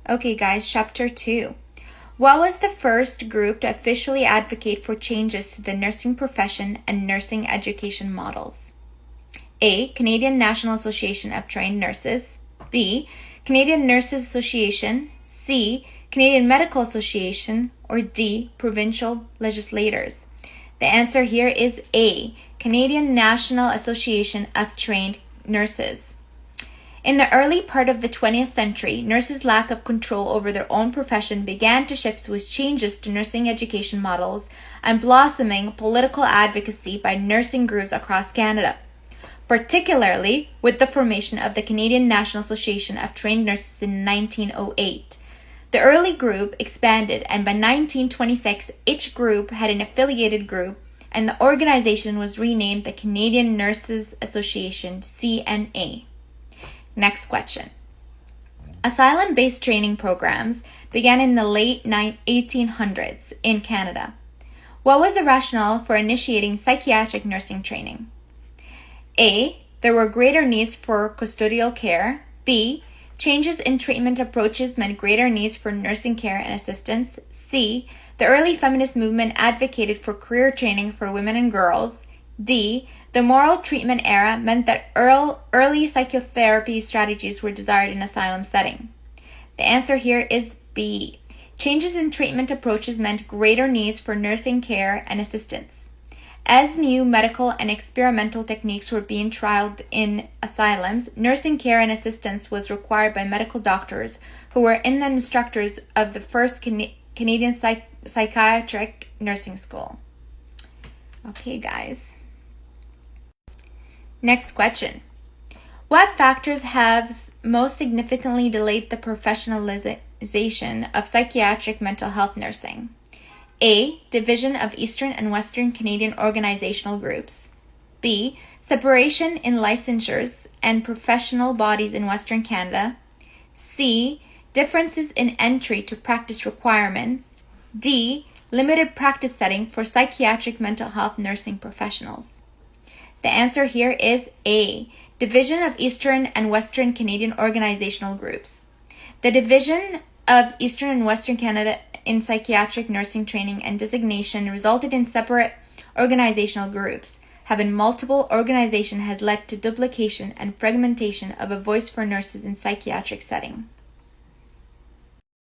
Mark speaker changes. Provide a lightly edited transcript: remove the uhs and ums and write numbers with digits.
Speaker 1: Okay, guys, Chapter 2. What was the first group to officially advocate for changes to the nursing profession and nursing education models? A. Canadian National Association of Trained Nurses. B. Canadian Nurses Association. C. Canadian Medical Association. Or D. Provincial legislators. The answer here is A. Canadian National Association of Trained Nurses. In the early part of the 20th century, nurses' lack of control over their own profession began to shift with changes to nursing education models and blossoming political advocacy by nursing groups across Canada, particularly with the formation of the Canadian National Association of Trained Nurses in 1908. The early group expanded, and by 1926, each group had an affiliated group, and the organization was renamed the Canadian Nurses Association, CNA. Next question. Asylum-based training programs began in the late 1800s in Canada. What was the rationale for initiating psychiatric nursing training? A. There were greater needs for custodial care. B. Changes in treatment approaches meant greater needs for nursing care and assistance. C. The early feminist movement advocated for career training for women and girls. D. The moral treatment era meant that early psychotherapy strategies were desired in asylum setting. The answer here is B. Changes in treatment approaches meant greater needs for nursing care and assistance. As new medical and experimental techniques were being trialed in asylums, nursing care and assistance was required by medical doctors who were the instructors of the first Canadian Psychiatric Nursing School. Okay, guys. Next question. What factors have most significantly delayed the professionalization of psychiatric mental health nursing? A. Division of Eastern and Western Canadian organizational groups. B. Separation in licensures and professional bodies in Western Canada. C. Differences in entry to practice requirements. D. Limited practice setting for psychiatric mental health nursing professionals. The answer here is A. Division of Eastern and Western Canadian organizational groups. The division of Eastern and Western Canada in psychiatric nursing training and designation resulted in separate organizational groups. Having multiple organizations has led to duplication and fragmentation of a voice for nurses in psychiatric setting.